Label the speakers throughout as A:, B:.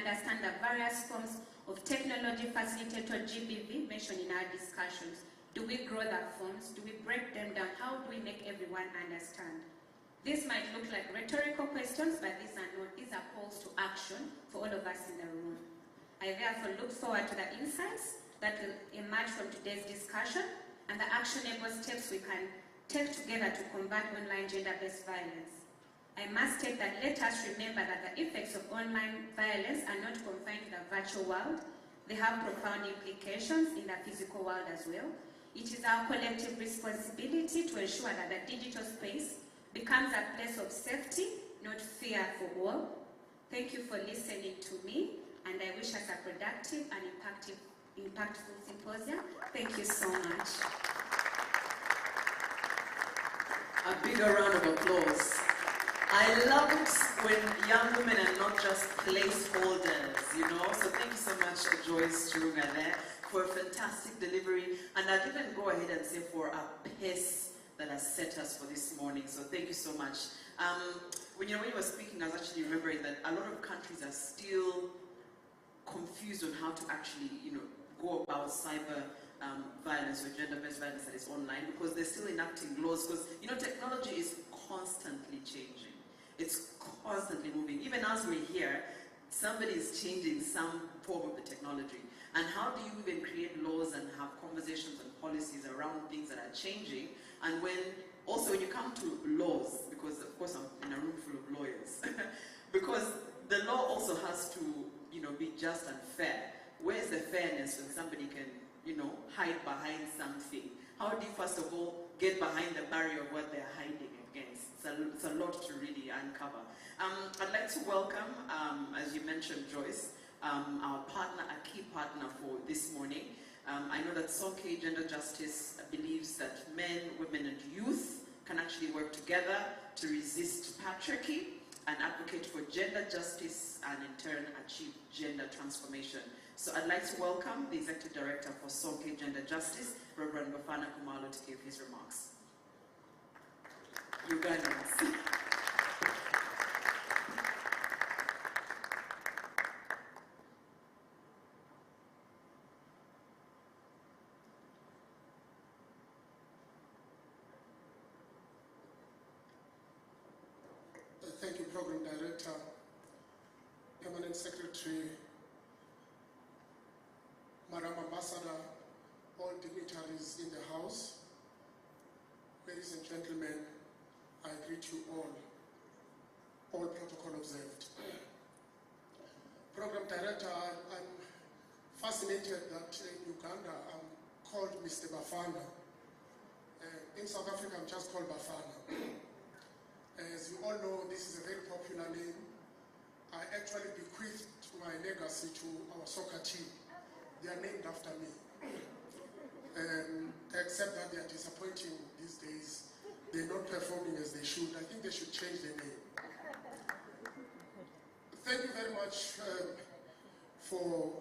A: understand the various forms of technology-facilitated GBV mentioned in our discussions. Do we grow the forms? Do we break them down? How do we make everyone understand? These might look like rhetorical questions, but these are not. These are calls to action for all of us in the room. I therefore look forward to the insights that will emerge from today's discussion and the actionable steps we can take together to combat online gender-based violence. I must state that let us remember that the effects of online violence are not confined to the virtual world. They have profound implications in the physical world as well. It is our collective responsibility to ensure that the digital space becomes a place of safety, not fear for all. Thank you for listening to me, and I wish us a productive and impactful symposium. Thank you so much.
B: A bigger round of applause. I love it when young women are not just placeholders, you know? So thank you so much, Joyce Chirunga there, for a fantastic delivery. And I'll even go ahead and say for a pace that has set us for this morning. So thank you so much. When you were speaking, I was actually remembering that a lot of countries are still confused on how to actually, go about cyber violence or gender-based violence that is online, because they're still enacting laws, because, technology is constantly changing. It's constantly moving. Even as we're here, somebody is changing some form of the technology. And how do you even create laws and have conversations and policies around things that are changing? And when you come to laws, because of course I'm in a room full of lawyers, because the law also has to, be just and fair. Where's the fairness when somebody can, hide behind something? How do you first of all get behind the barrier of what they're hiding against? It's a lot to really uncover. I'd like to welcome, as you mentioned, Joyce, our partner, a key partner for this morning. I know that Sonke Gender Justice believes that men, women, and youth can actually work together to resist patriarchy and advocate for gender justice and in turn achieve gender transformation. So I'd like to welcome the Executive Director for Sonke Gender Justice, Reverend Bafana Kumalo, to give his remarks. Ugandans.
C: Thank you, Program Director, Permanent Secretary, Madam Ambassador, all dignitaries in the House, ladies and gentlemen, I greet you all protocol observed. Program Director, I'm fascinated that in Uganda I'm called Mr. Bafana. In South Africa I'm just called Bafana. As you all know, this is a very popular name. I actually bequeathed my legacy to our soccer team. They are named after me. Except that they are disappointing these days. They're not performing as they should. I think they should change their name. Thank you very much for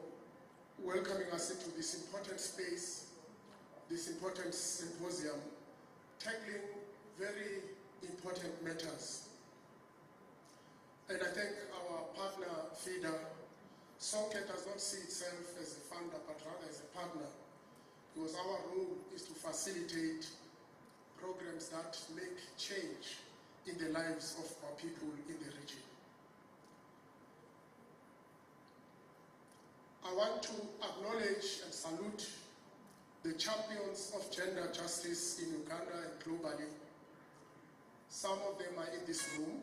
C: welcoming us into this important space, this important symposium, tackling very important matters. And I thank our partner, FIDA. Sonke does not see itself as a funder, but rather as a partner, because our role is to facilitate programs that make change in the lives of our people in the region. I want to acknowledge and salute the champions of gender justice in Uganda and globally. Some of them are in this room,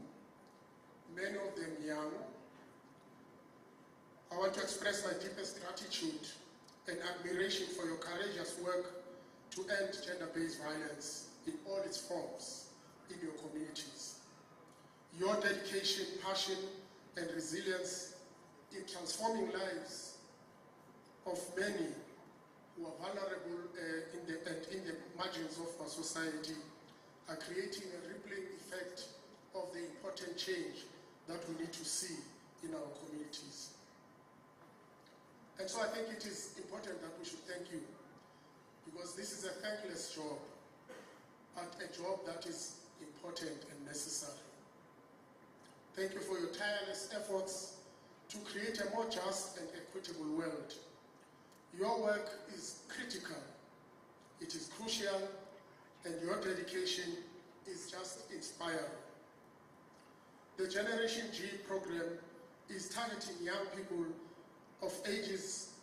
C: many of them young. I want to express my deepest gratitude and admiration for your courageous work to end gender-based violence in all its forms in your communities. Your dedication, passion, and resilience in transforming lives of many who are vulnerable in the margins of our society are creating a rippling effect of the important change that we need to see in our communities. And so I think it is important that we should thank you, because this is a thankless job, but a job that is important and necessary. Thank you for your tireless efforts to create a more just and equitable world. Your work is critical, it is crucial, and your dedication is just inspiring. The Generation G program is targeting young people of ages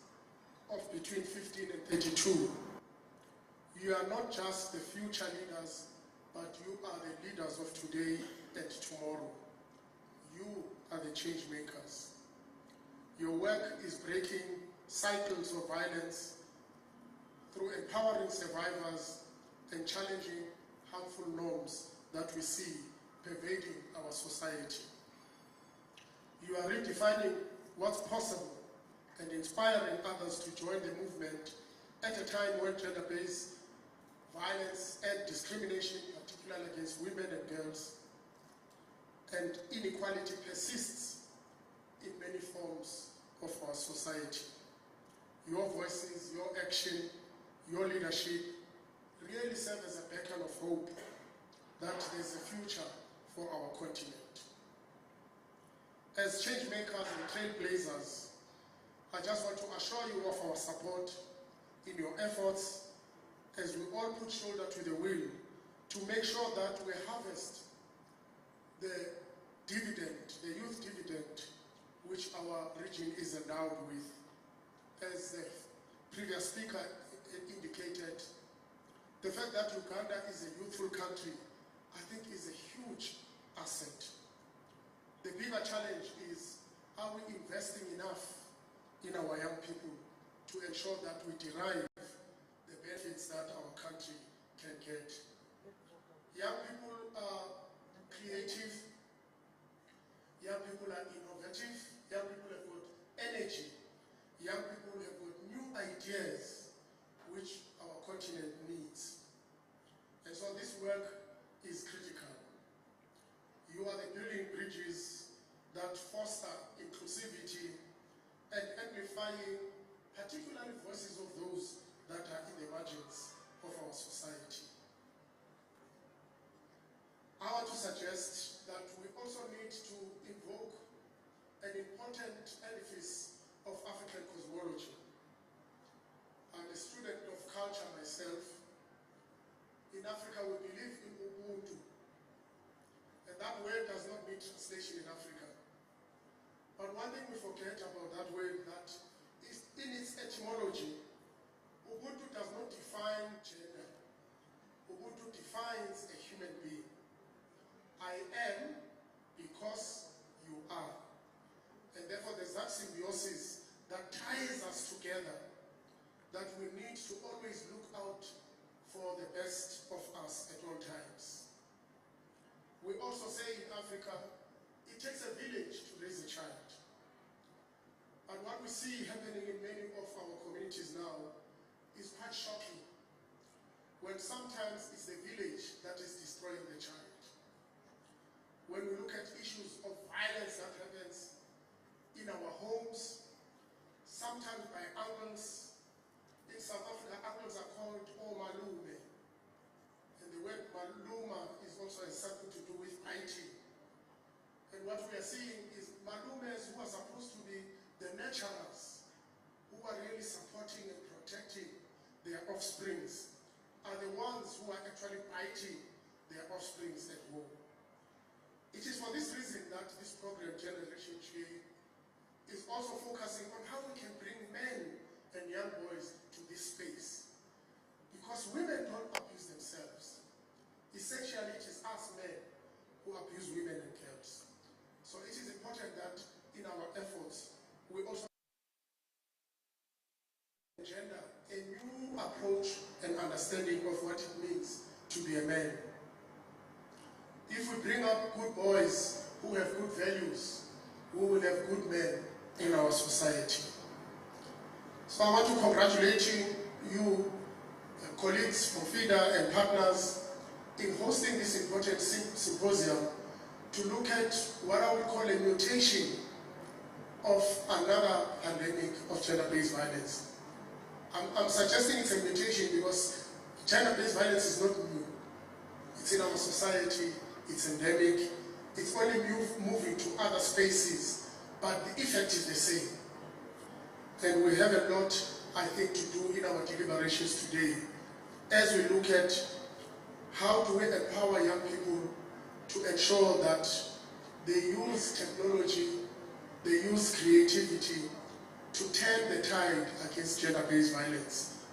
C: of between 15 and 32. You are not just the future leaders, but you are the leaders of today and tomorrow. You are the change makers. Your work is breaking cycles of violence through empowering survivors and challenging harmful norms that we see pervading our society. You are redefining what's possible and inspiring others to join the movement at a time when gender-based violence and discrimination, particularly against women and girls, and inequality persists in many forms of our society. Your voices, your action, your leadership really serve as a beacon of hope that there's a future for our continent. As change makers and trailblazers, I just want to assure you of our support in your efforts as we all put shoulder to the wheel to make sure that we harvest the dividend, the youth dividend, which our region is endowed with. As the previous speaker indicated, the fact that Uganda is a youthful country, I think, is a huge asset. The bigger challenge is, are we investing enough in our young people to ensure that we derive the benefits that our country can get? Young people are creative, young people are innovative, young people have got energy, young people have got new ideas which our continent needs. And so this work is critical. You are the building bridges that foster inclusivity and amplifying particularly voices of those that are in the margins of our society. I want to suggest that we also need to invoke an important edifice of African cosmology. I'm a student of culture myself. In Africa, we believe in Ubuntu. And that word does not need translation in Africa. But one thing we forget about that word, that is in its etymology, Ubuntu does not define gender. Ubuntu defines a human being. I am because you are. And therefore there's that symbiosis that ties us together, that we need to always look out for the best of us at all times. We also say in Africa, it takes a village to raise a child. And what we see happening in many of our communities now is quite shocking, when sometimes it's the village that is destroying the child. When we look at issues of violence that happens in our homes, sometimes by uncles. In South Africa, uncles are called Omalume. And the word Maluma is also has something to do with IT. And what we are seeing is Malumes who are supposed to be the nurturers, who are really supporting and protecting their offsprings, are the ones who are actually biting their offsprings at home. It is for this reason that this program, Generation G, is also focusing on how we can bring men and young boys to this space. Because women don't abuse themselves. Essentially, it is us men who abuse women and girls. So it is important that in our efforts, we also gender a new approach and understanding of what it means to be a man. If we bring up good boys who have good values, we will have good men in our society. So I want to congratulate you colleagues from FIDA and partners in hosting this important symposium to look at what I would call a mutation of another pandemic of gender-based violence. I'm suggesting it's a mutation because gender-based violence is not new. It's in our society, it's endemic, it's only moving to other spaces but the effect is the same. And we have a lot, I think, to do in our deliberations today as we look at how do we empower young people to ensure that they use technology, they use creativity to turn the tide against gender-based violence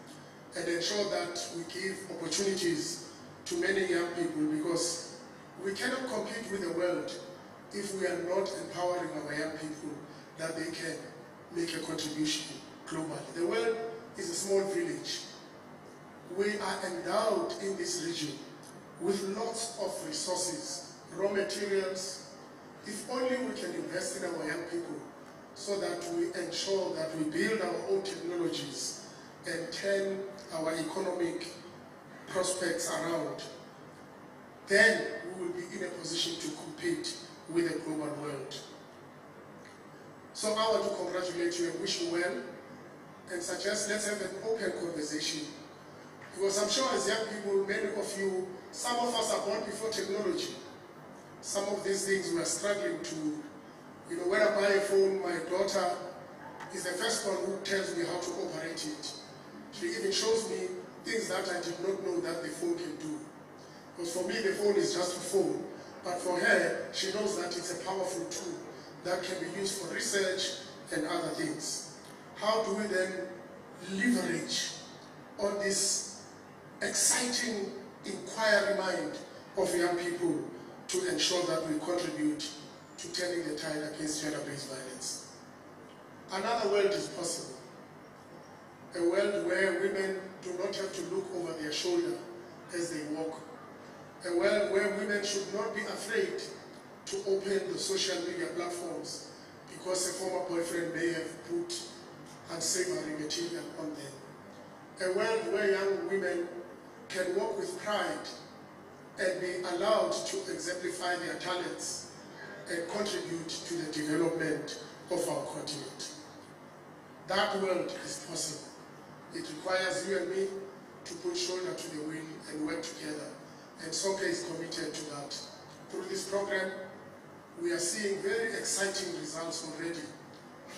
C: and ensure that we give opportunities to many young people, because we cannot compete with the world if we are not empowering our young people that they can make a contribution globally. The world is a small village. We are endowed in this region with lots of resources, raw materials. If only we can invest in our young people so that we ensure that we build our own technologies and turn our economic prospects around, then we will be in a position to compete with the global world. So I want to congratulate you and wish you well and suggest let's have an open conversation. Because I'm sure as young people, many of you, some of us are born before technology. Some of these things we are struggling to. You know, when I buy a phone, my daughter is the first one who tells me how to operate it. She even shows me things that I did not know that the phone can do. Because for me, the phone is just a phone. But for her, she knows that it's a powerful tool that can be used for research and other things. How do we then leverage on this exciting inquiry mind of young people to ensure that we contribute to turning the tide against gender-based violence? Another world is possible. A world where women do not have to look over their shoulder as they walk. A world where women should not be afraid to open the social media platforms because a former boyfriend may have put unsavory material on them. A world where young women can walk with pride and be allowed to exemplify their talents and contribute to the development of our continent. That world is possible. It requires you and me to put shoulder to the wheel and work together. And SOCA is committed to that. Through this program, we are seeing very exciting results already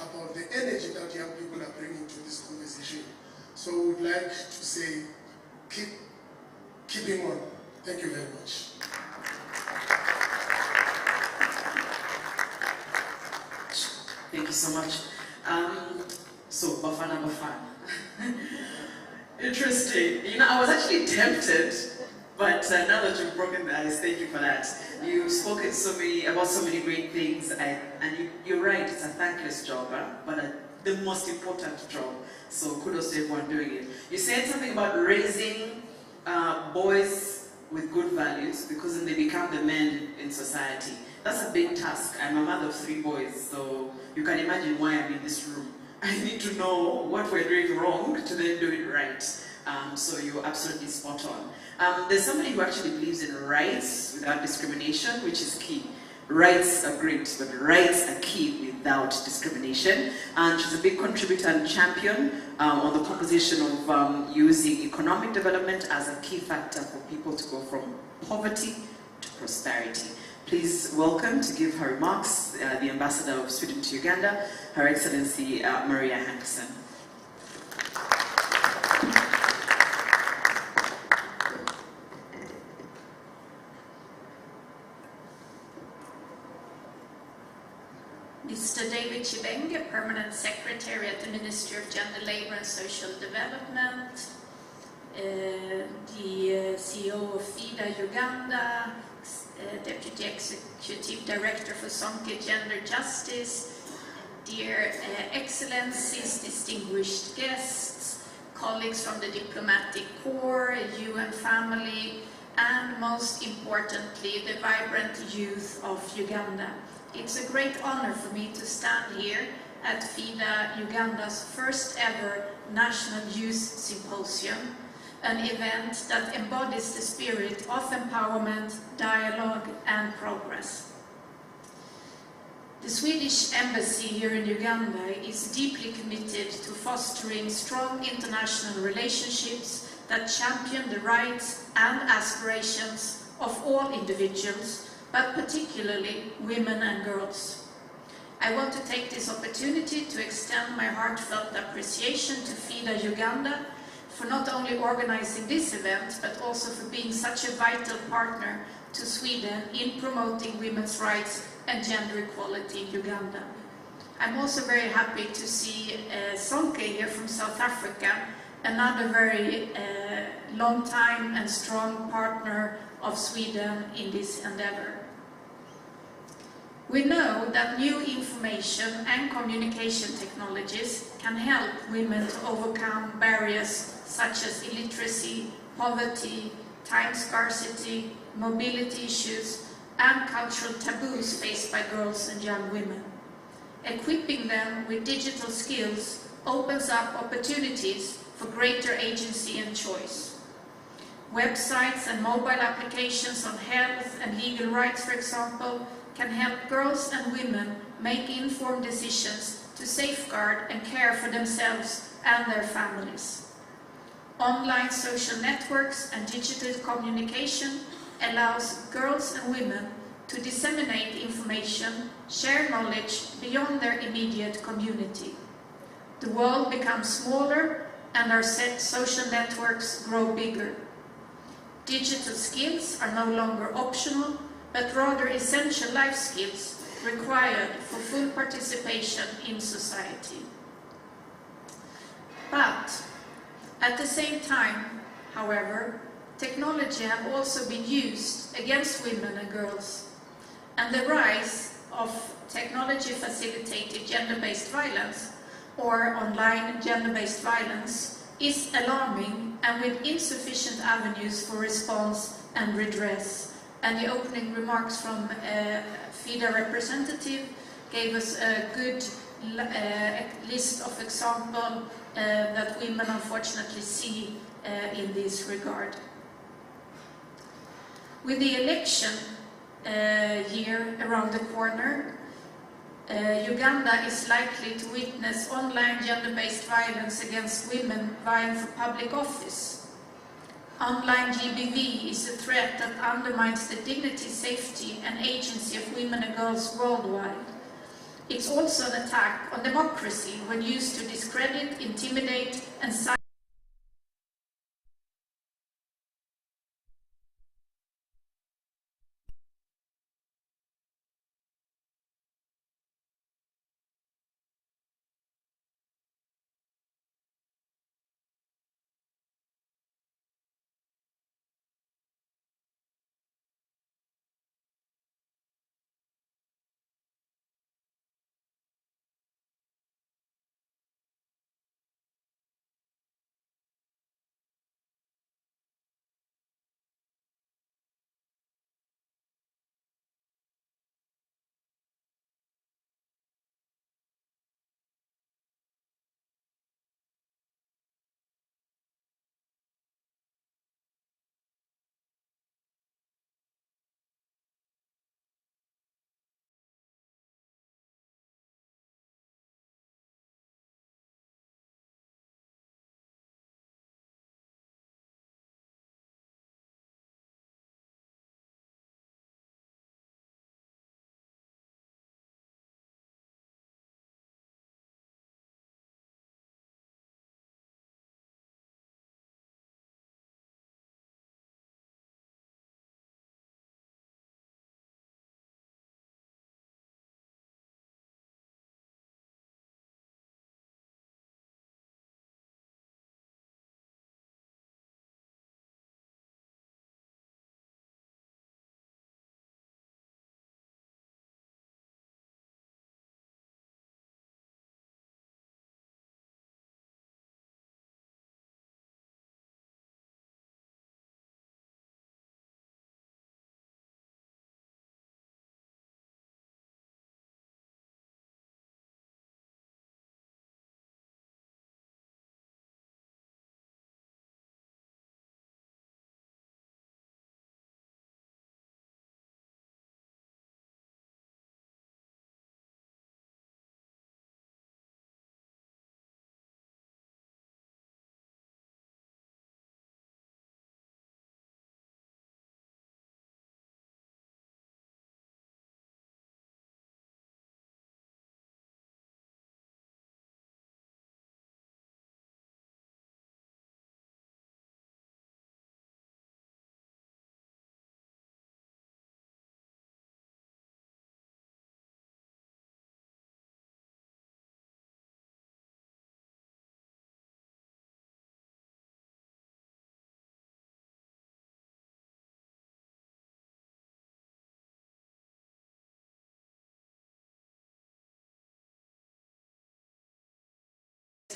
C: about the energy that young people are bringing to this conversation. So we would like to say, keep on. Thank you very much.
B: Thank you so much. So, Bafana. Interesting. You know, I was actually tempted, but now that you've broken the ice, thank you for that. You've spoken about so many great things, and you're right, it's a thankless job, but the most important job. So kudos to everyone doing it. You said something about raising boys with good values, because then they become the men in society. That's a big task. I'm a mother of 3 boys, so you can imagine why I'm in this room. I need to know what we're doing wrong to then do it right. So you're absolutely spot on. There's somebody who actually believes in rights without discrimination, which is key. Rights are great, but rights are key without discrimination. And she's a big contributor and champion on the proposition of using economic development as a key factor for people to go from poverty to prosperity. Please welcome, to give her remarks, the Ambassador of Sweden to Uganda, Her Excellency Maria Hankson.
D: Mr. David Chibenge, Permanent Secretary at the Ministry of Gender, Labour and Social Development, the CEO of FIDA Uganda, Deputy Executive Director for SONKE Gender Justice, dear Excellencies, distinguished guests, colleagues from the Diplomatic Corps, UN family, and most importantly, the vibrant youth of Uganda. It's a great honor for me to stand here at FIDA Uganda's first ever National Youth Symposium, an event that embodies the spirit of empowerment, dialogue, and progress. The Swedish Embassy here in Uganda is deeply committed to fostering strong international relationships that champion the rights and aspirations of all individuals, but particularly women and girls. I want to take this opportunity to extend my heartfelt appreciation to FIDA Uganda for not only organizing this event, but also for being such a vital partner to Sweden in promoting women's rights and gender equality in Uganda. I'm also very happy to see Sonke here from South Africa, another very long time and strong partner of Sweden in this endeavor. We know that new information and communication technologies can help women to overcome barriers such as illiteracy, poverty, time scarcity, mobility issues, and cultural taboos faced by girls and young women. Equipping them with digital skills opens up opportunities for greater agency and choice. Websites and mobile applications on health and legal rights, for example, can help girls and women make informed decisions to safeguard and care for themselves and their families. Online social networks and digital communication allows girls and women to disseminate information, share knowledge beyond their immediate community. The world becomes smaller and our social networks grow bigger. Digital skills are no longer optional, but rather essential life skills required for full participation in society. But at the same time, however, technology have also been used against women and girls, and the rise of technology-facilitated gender-based violence or online gender-based violence is alarming and with insufficient avenues for response and redress. And the opening remarks from FIDA representative gave us a good list of examples that women unfortunately see in this regard. With the election year around the corner, Uganda is likely to witness online gender-based violence against women vying for public office. Online GBV is a threat that undermines the dignity, safety and agency of women and girls worldwide. It's also an attack on democracy when used to discredit, intimidate and silence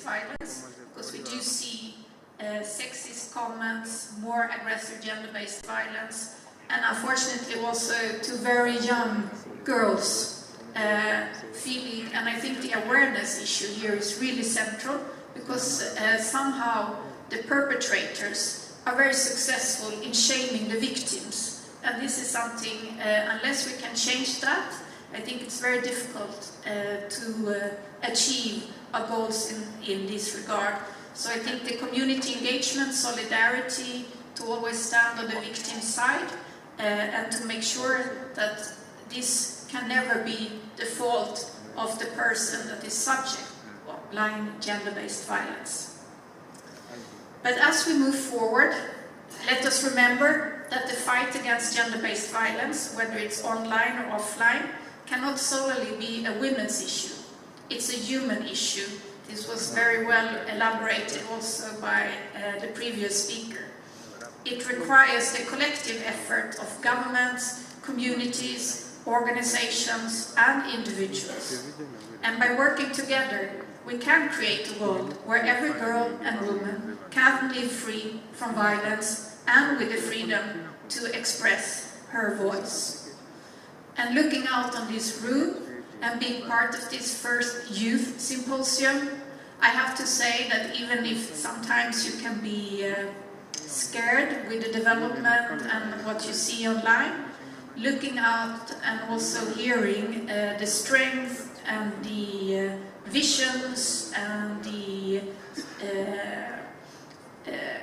D: violence, because we do see sexist comments, more aggressive gender-based violence, and unfortunately also to very young girls feeling, and I think the awareness issue here is really central, because somehow the perpetrators are very successful in shaming the victims, and this is something, unless we can change that, I think it's very difficult to achieve our goals in this regard. So I think the community engagement, solidarity, to always stand on the victim's side, and to make sure that this can never be the fault of the person that is subject of blind gender-based violence. But as we move forward, let us remember that the fight against gender-based violence, whether it's online or offline, cannot solely be a women's issue. It's a human issue. This was very well elaborated also by the previous speaker. It requires the collective effort of governments, communities, organizations and individuals. And by working together, we can create a world where every girl and woman can live free from violence and with the freedom to express her voice. And looking out on this room and being part of this first youth symposium, I have to say that even if sometimes you can be scared with the development and what you see online, looking out and also hearing the strength and the visions and the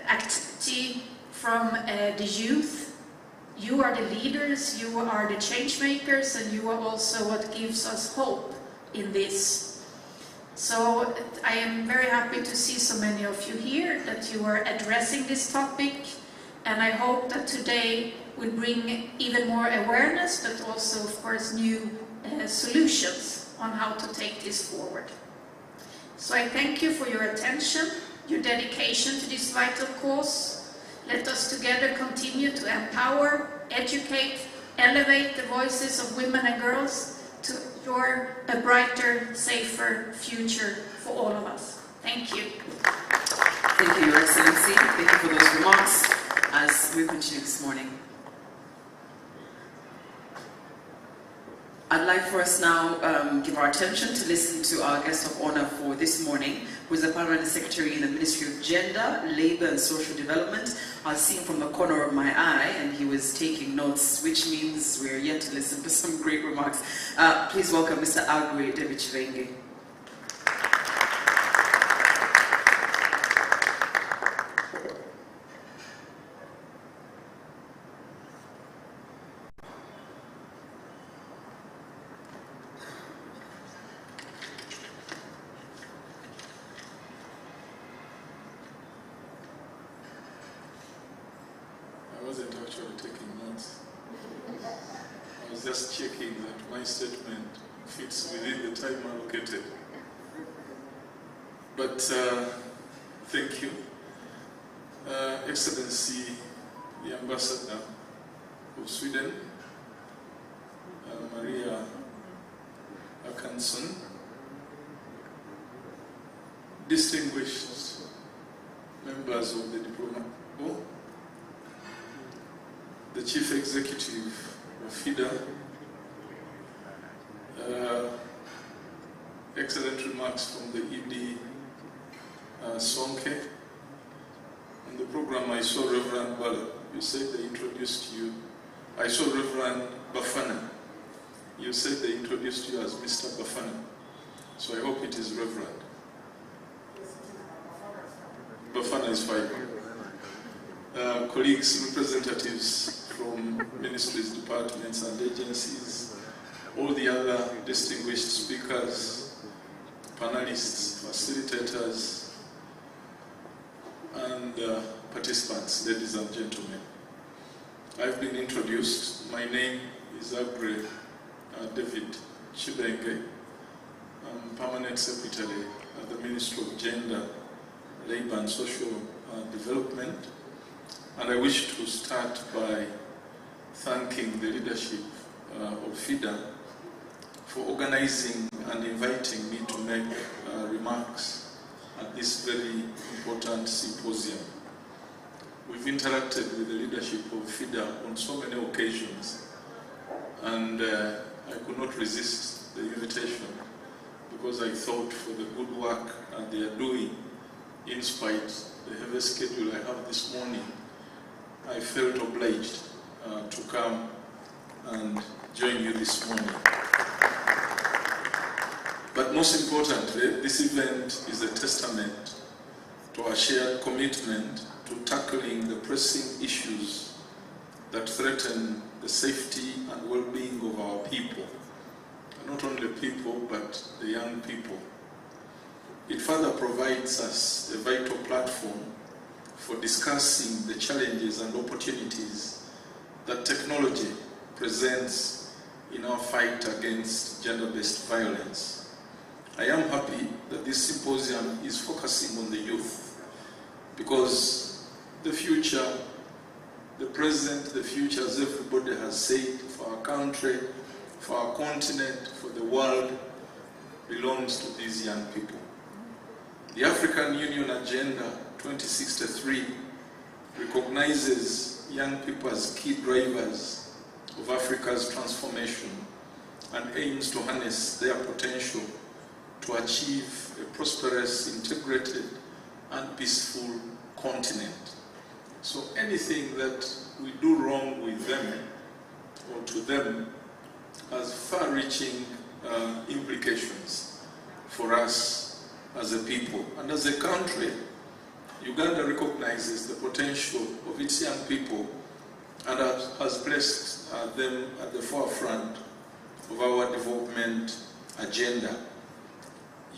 D: activity from the youth. You are the leaders, you are the change makers, and you are also what gives us hope in this. So I am very happy to see so many of you here, that you are addressing this topic, and I hope that today will bring even more awareness, but also, of course, new solutions on how to take this forward. So I thank you for your attention, your dedication to this vital cause. Let us together continue to empower, educate, elevate the voices of women and girls to ensure a brighter, safer future for all of us. Thank you.
B: Thank you, Your Excellency. Thank you for those remarks as we continue this morning. I'd like for us now give our attention to listen to our guest of honor for this morning, who is the Permanent Secretary in the Ministry of Gender, Labour and Social Development. I'll see him from the corner of my eye, and he was taking notes, which means we're yet to listen to some great remarks. Please welcome Mr. Agwe Demystifying.
E: I wasn't actually taking notes. I was just checking that my statement fits within the time allocated. But thank you. Excellency, the Ambassador of Sweden, Maria Akansson, distinguished members of the Diplomatic Corps, the Chief Executive of FIDA, excellent remarks from the ED Sonke. On the program I saw Reverend Bala. You said they introduced you. I saw Reverend Bafana. You said they introduced you as Mr. Bafana. So I hope it is Reverend. Bafana is fine. Colleagues, representatives from ministries, departments and agencies, all the other distinguished speakers, panelists, facilitators, and participants, ladies and gentlemen. I've been introduced. My name is Agre David Chibenge. I'm Permanent Secretary at the Ministry of Gender, Labour and Social Development. And I wish to start by thanking the leadership of FIDA for organizing and inviting me to make remarks at this very important symposium. We've interacted with the leadership of FIDA on so many occasions, and I could not resist the invitation because I thought for the good work they are doing, in spite the heavy schedule I have this morning, I felt obliged to come and join you this morning. But most importantly, this event is a testament to our shared commitment to tackling the pressing issues that threaten the safety and well-being of our people. Not only people, but the young people. It further provides us a vital platform for discussing the challenges and opportunities that technology presents in our fight against gender-based violence. I am happy that this symposium is focusing on the youth, because the future, the present, the future, as everybody has said, for our country, for our continent, for the world, belongs to these young people. The African Union Agenda 2063 recognizes young people as key drivers of Africa's transformation and aims to harness their potential to achieve a prosperous, integrated, and peaceful continent. So anything that we do wrong with them or to them has far-reaching implications for us as a people. And as a country, Uganda recognizes the potential of its young people and has placed them at the forefront of our development agenda.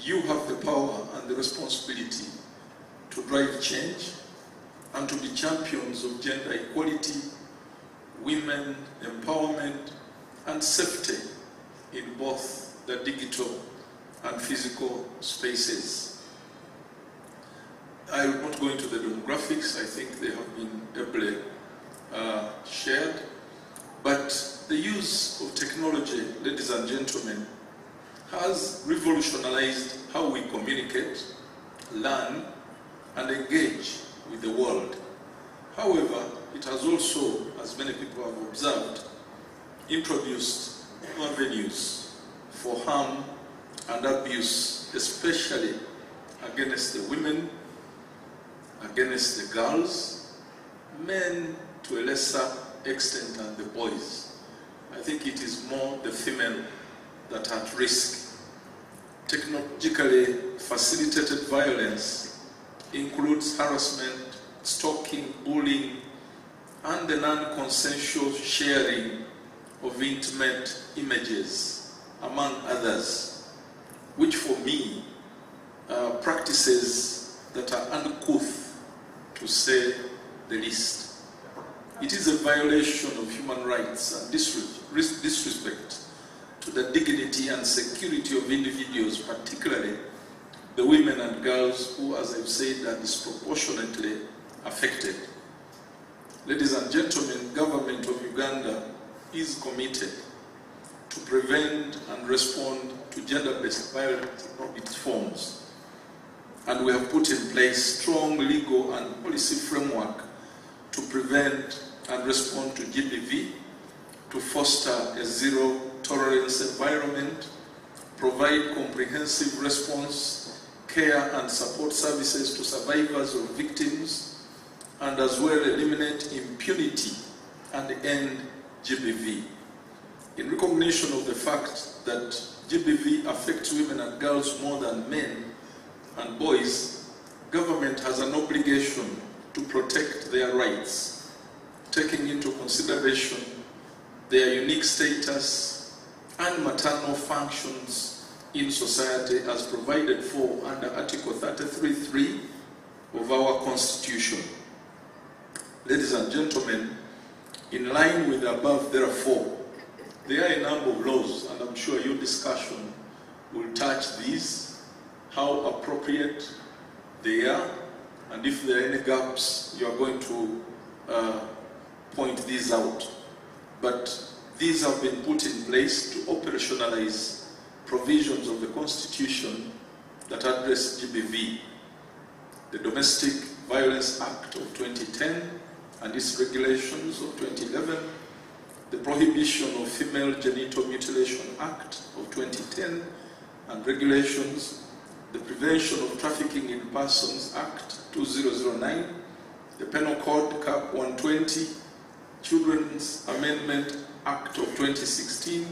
E: You have the power and the responsibility to drive change and to be champions of gender equality, women empowerment, and safety in both the digital and physical spaces. I will not go into the demographics. I think they have been ably shared. But the use of technology, ladies and gentlemen, has revolutionized how we communicate, learn, and engage with the world. However, it has also, as many people have observed, introduced new avenues for harm and abuse, especially against the women, against the girls, men to a lesser extent than the boys. I think it is more the female that are at risk. Technologically facilitated violence includes harassment, stalking, bullying, and the non-consensual sharing of intimate images, among others, which for me are practices that are uncouth, to say the least. It is a violation of human rights and disrespect to the dignity and security of individuals, particularly the women and girls who, as I've said, are disproportionately affected. Ladies and gentlemen, government of Uganda is committed to prevent and respond to gender-based violence in all its forms. And we have put in place strong legal and policy framework to prevent and respond to GBV, to foster a zero-tolerance environment, provide comprehensive response, care and support services to survivors or victims, and as well eliminate impunity and end GBV. In recognition of the fact that GBV affects women and girls more than men and boys, government has an obligation to protect their rights, taking into consideration their unique status and maternal functions in society as provided for under Article 33(3) of our Constitution. Ladies and gentlemen, in line with the above, therefore, there are a number of laws, and I'm sure your discussion will touch these, how appropriate they are, and if there are any gaps, you are going to point these out. But these have been put in place to operationalize provisions of the Constitution that address GBV. the Domestic Violence Act of 2010 and its regulations of 2011, the Prohibition of Female Genital Mutilation Act of 2010 and regulations, the Prevention of Trafficking in Persons Act 2009, the Penal Code Cap 120, Children's Amendment Act of 2016,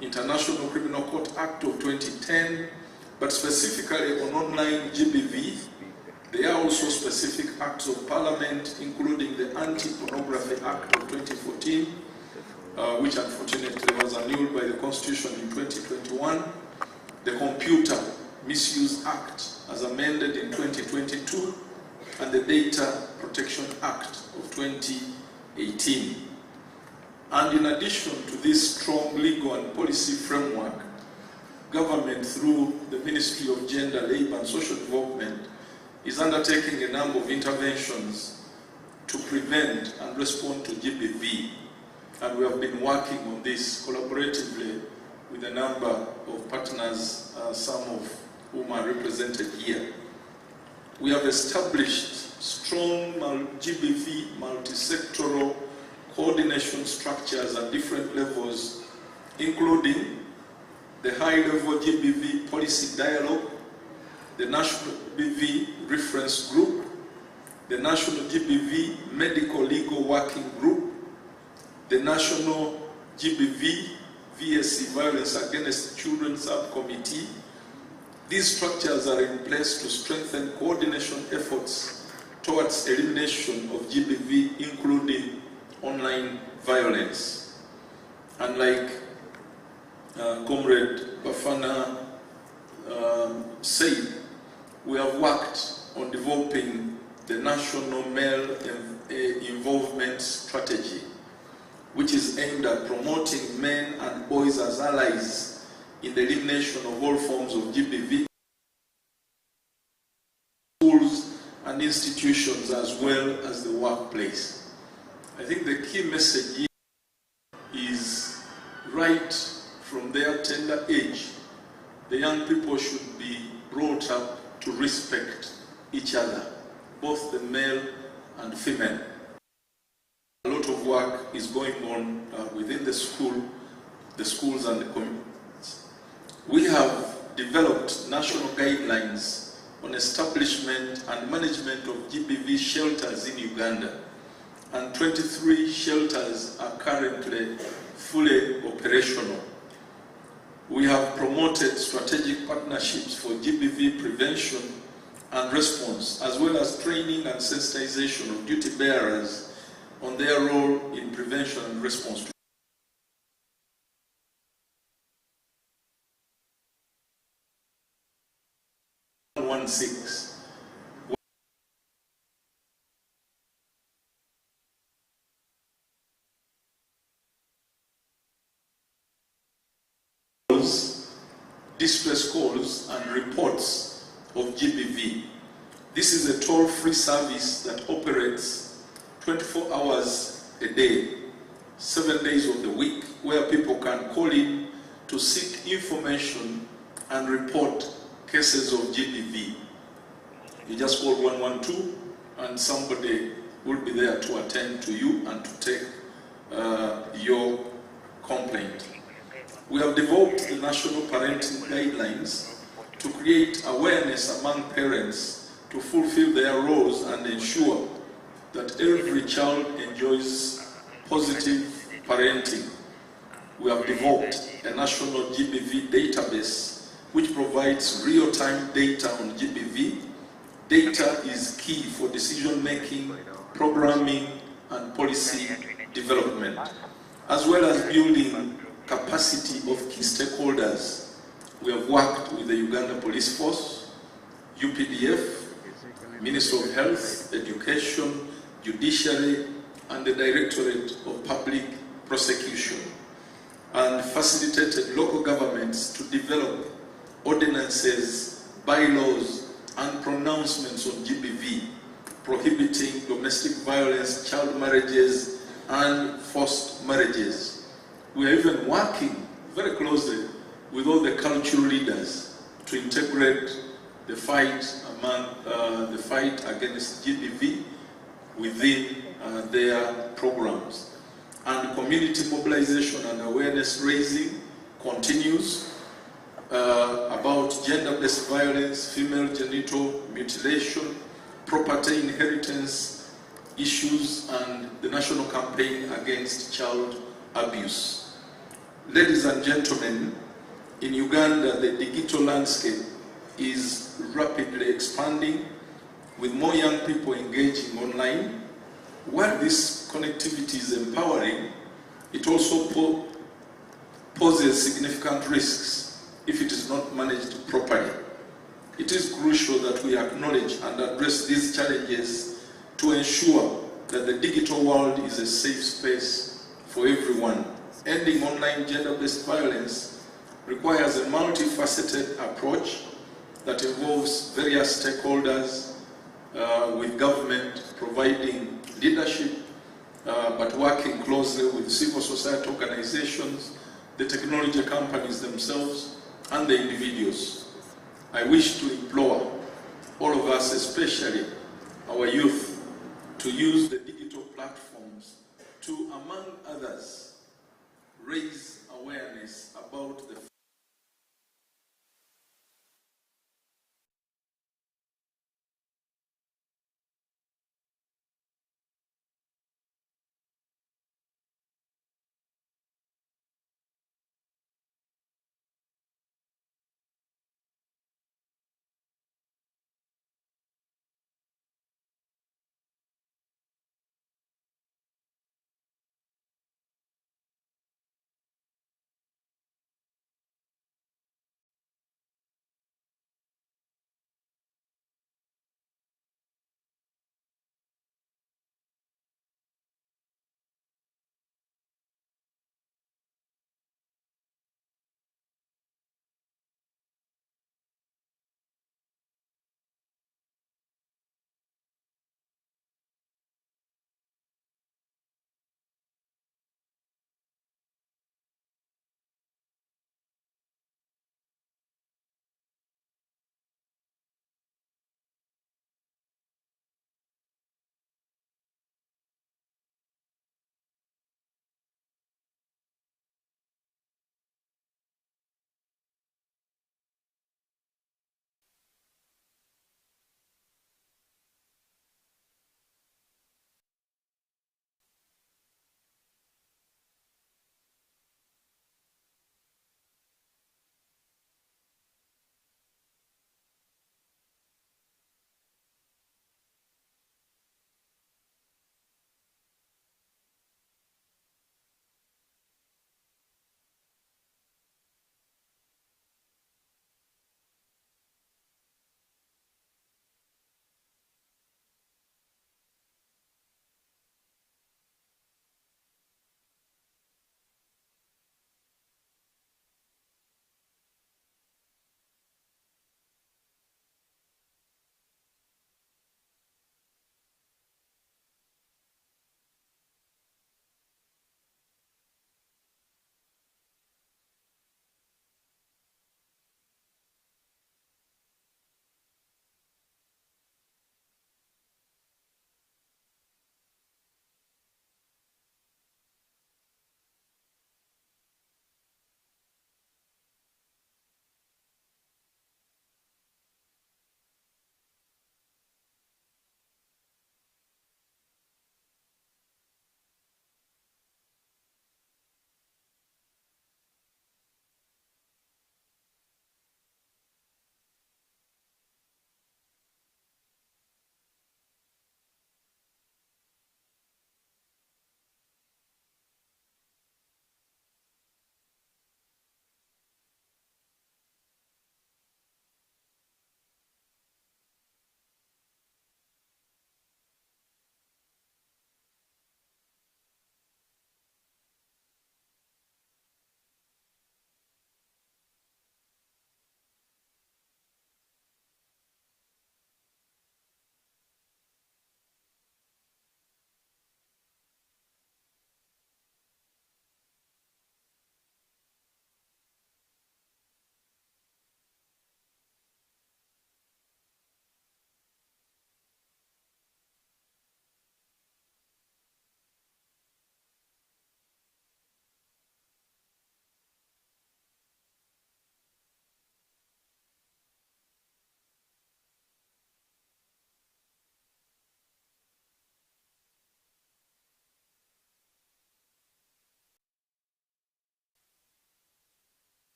E: International Criminal Court Act of 2010, but specifically on online GBV, there are also specific acts of parliament, including the Anti-Pornography Act of 2014, which unfortunately was annulled by the Constitution in 2021, the Computer Misuse Act as amended in 2022, and the Data Protection Act of 2018. And in addition to this strong legal and policy framework, government through the Ministry of Gender, Labour and Social Development is undertaking a number of interventions to prevent and respond to GBV. And we have been working on this collaboratively with a number of partners, some of whom are represented here. We have established strong GBV multi-sectoral coordination structures at different levels, including the high-level GBV policy dialogue, the National GBV reference group, the National GBV medical legal working group, the National GBV VSC Violence Against Children Subcommittee. These structures are in place to strengthen coordination efforts towards elimination of GBV, including online violence. And like Comrade Bafana said, we have worked on developing the National Male Involvement Strategy, which is aimed at promoting men and boys as allies in the elimination of all forms of GBV, schools and institutions, as well as the workplace. I think the key message here is right from their tender age, the young people should be brought up to respect each other, both the male and female. A lot of work is going on within the schools and the communities. We have developed national guidelines on establishment and management of GBV shelters in Uganda, and 23 shelters are currently fully operational. We have promoted strategic partnerships for GBV prevention and response, as well as training and sensitization of duty bearers on their role in prevention and response. Distress calls and reports of GBV. This is a toll-free service that operates 24 hours a day, 7 days of the week, where people can call in to seek information and report cases of GBV. You just call 112 and somebody will be there to attend to you and to take your complaint. We have developed the National Parenting Guidelines to create awareness among parents to fulfill their roles and ensure that every child enjoys positive parenting. We have developed a national GBV database which provides real-time data on GBV. Data is key for decision-making, programming, and policy development, as well as building capacity of key stakeholders. We have worked with the Uganda Police Force, UPDF, Ministry of Health, Education, Judiciary, and the Directorate of Public Prosecution, and facilitated local governments to develop ordinances, bylaws, and pronouncements on GBV, prohibiting domestic violence, child marriages, and forced marriages. We are even working very closely with all the cultural leaders to integrate the fight against GBV within their programs. And community mobilization and awareness raising continues about gender-based violence, female genital mutilation, property inheritance issues, and the national campaign against child abuse. Ladies and gentlemen, in Uganda, the digital landscape is rapidly expanding, with more young people engaging online. While this connectivity is empowering, it also poses significant risks if it is not managed properly. It is crucial that we acknowledge and address these challenges to ensure that the digital world is a safe space for everyone. Ending online gender-based violence requires a multifaceted approach that involves various stakeholders, with government providing leadership, but working closely with civil society organizations, the technology companies themselves, and the individuals. I wish to implore all of us, especially our youth, to use the digital platforms to, among others, raise awareness about the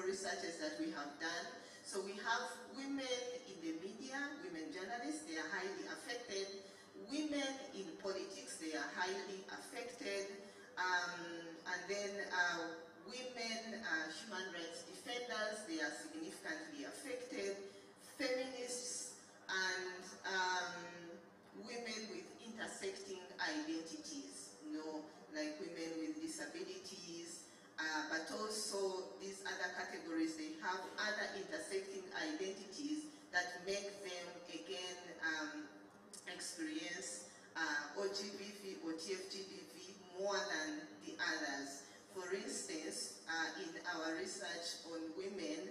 F: researches that we have done. So we have women in the media, women journalists, they are highly affected. Women in politics, they are highly affected. And then women human rights defenders, they are significantly affected. Feminists and women with intersecting identities, like women with disabilities, but also these other categories, they have other intersecting identities that make them, again, experience OGBV or TFGBV more than the others. For instance, in our research on women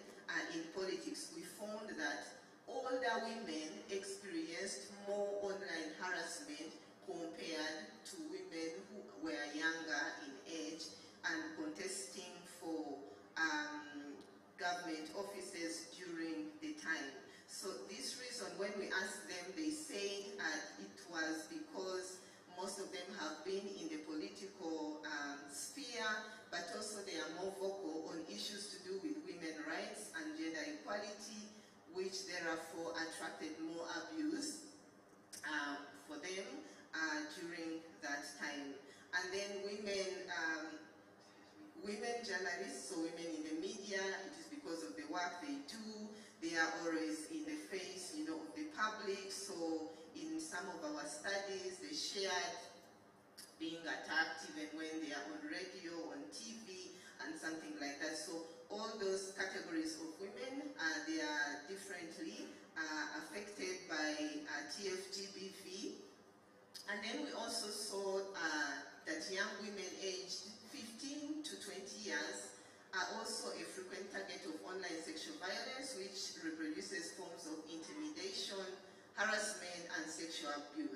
F: in politics, we found that older women experienced more online harassment compared to women who were younger in age and contesting for government offices during the time. So this reason, when we asked them, they say it was because most of them have been in the political sphere, but also they are more vocal on issues to do with women's rights and gender equality, which therefore attracted more abuse for them during that time. And then women journalists, so women in the media, it is because of the work they do. They are always in the face, of the public. So in some of our studies, they shared being attacked even when they are on radio, on TV, and something like that. So all those categories of women, they are differently affected by TFGBV. And then we also saw that young women aged 15 to 20 years are also a frequent target of online sexual violence, which reproduces forms of intimidation, harassment, and sexual abuse.